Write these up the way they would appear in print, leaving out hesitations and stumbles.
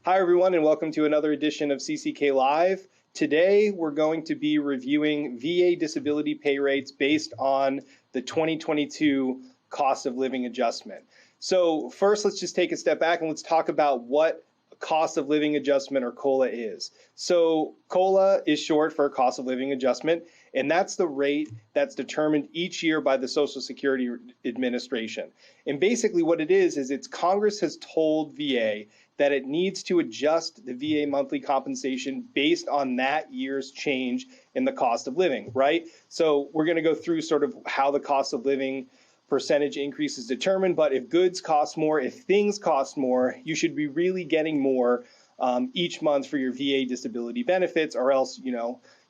Hi, everyone, and welcome to another edition of CCK Live. Today, we're going to be reviewing VA disability pay rates based on the 2022 cost of living adjustment. So first, let's just take a step back and let's talk about what cost of living adjustment, or COLA, is. So COLA is short for cost of living adjustment, and that's the rate that's determined each year by the Social Security Administration. And basically what it is it's Congress has told VA that it needs to adjust the VA monthly compensation based on that year's change in the cost of living, right? So we're going to go through sort of how the cost of living percentage increase is determined, but if goods cost more, if things cost more, you should be really getting more each month for your VA disability benefits, or else,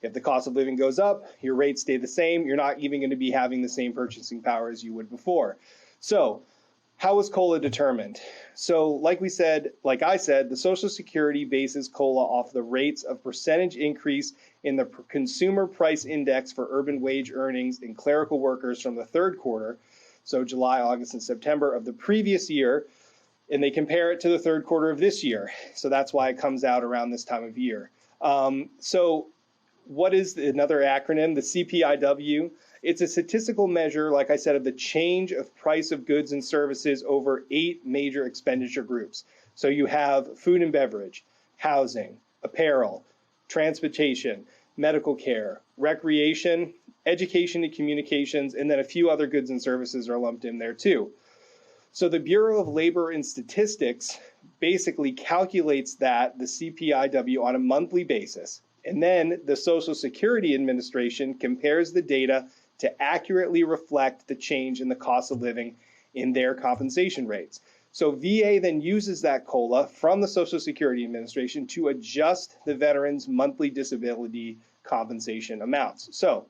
if the cost of living goes up, your rates stay the same, you're not even going to be having the same purchasing power as you would before. So how is COLA determined? So like I said, the Social Security bases COLA off the rates of percentage increase in the Consumer Price Index for urban wage earnings and clerical workers from the third quarter, so July, August, and September of the previous year, and they compare it to the third quarter of this year. So that's why it comes out around this time of year. So what is another acronym? The CPIW. It's a statistical measure, like I said, of the change of price of goods and services over 8 major expenditure groups. So you have food and beverage, housing, apparel, transportation, medical care, recreation, education and communications, and then a few other goods and services are lumped in there too. So the Bureau of Labor and Statistics basically calculates the CPIW on a monthly basis. And then the Social Security Administration compares the data to accurately reflect the change in the cost of living in their compensation rates. So VA then uses that COLA from the Social Security Administration to adjust the veterans' monthly disability compensation amounts. So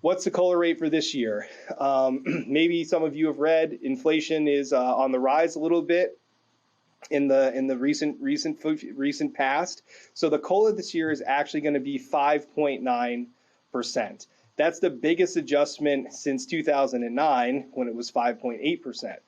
what's the COLA rate for this year? Maybe some of you have read inflation is on the rise a little bit in the recent past. So the COLA this year is actually going to be 5.9%. That's the biggest adjustment since 2009, when it was 5.8%.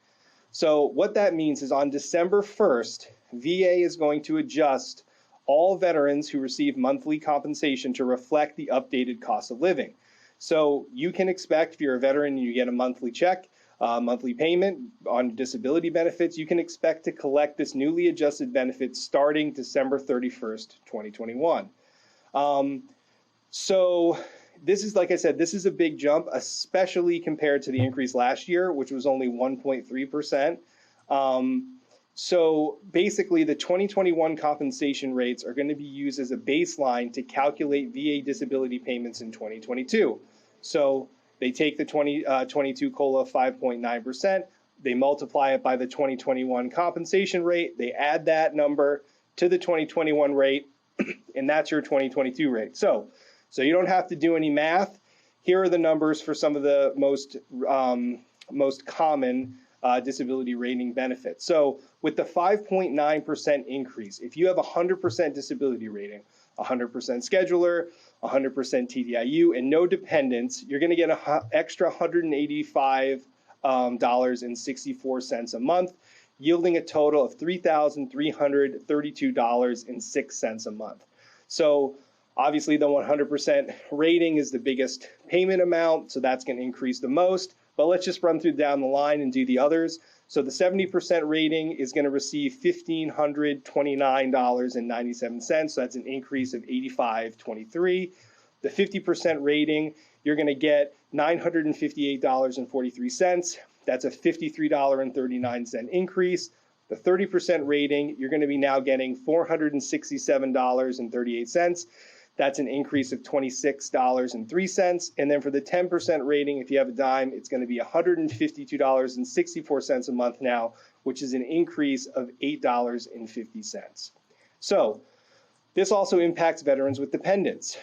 So what that means is on December 1st, VA is going to adjust all veterans who receive monthly compensation to reflect the updated cost of living. So you can expect, if you're a veteran and you get a monthly check, monthly payment on disability benefits, you can expect to collect this newly adjusted benefit starting December 31st, 2021. So this is, like I said, this is a big jump, especially compared to the increase last year, which was only 1.3%. So basically, the 2021 compensation rates are going to be used as a baseline to calculate VA disability payments in 2022. So they take the 2022 COLA of 5.9%, they multiply it by the 2021 compensation rate, they add that number to the 2021 rate, and that's your 2022 rate. So you don't have to do any math. Here are the numbers for some of the most common disability rating benefits. So with the 5.9% increase, if you have a 100% disability rating, 100% scheduler, 100% TDIU, and no dependents, you're going to get an extra $185.64 a month, yielding a total of $3,332.06 a month. So obviously, the 100% rating is the biggest payment amount, so that's going to increase the most. But let's just run through down the line and do the others. So the 70% rating is going to receive $1,529.97. So that's an increase of $85.23. The 50% rating, you're going to get $958.43. That's a $53.39 increase. The 30% rating, you're going to be now getting $467.38. That's an increase of $26.03. And then for the 10% rating, if you have a dime, it's going to be $152.64 a month now, which is an increase of $8.50. So this also impacts veterans with dependents.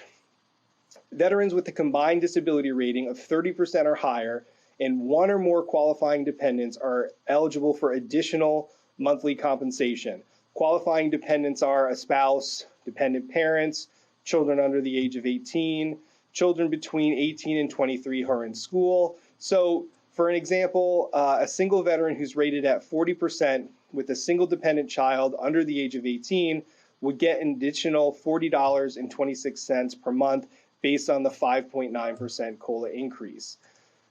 Veterans with a combined disability rating of 30% or higher and one or more qualifying dependents are eligible for additional monthly compensation. Qualifying dependents are a spouse, dependent parents, children under the age of 18, children between 18 and 23 who are in school. So For an example, a single veteran who's rated at 40% with a single dependent child under the age of 18 would get an additional $40.26 per month based on the 5.9% COLA increase.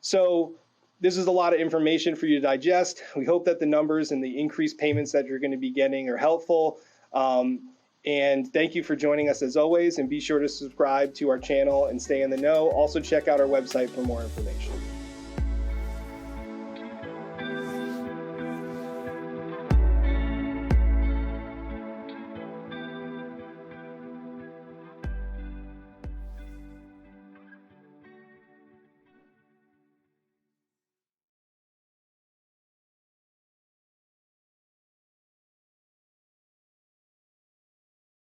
So this is a lot of information for you to digest. We hope that the numbers and the increased payments that you're going to be getting are helpful. And thank you for joining us as always, and be sure to subscribe to our channel and stay in the know. Also check out our website for more information.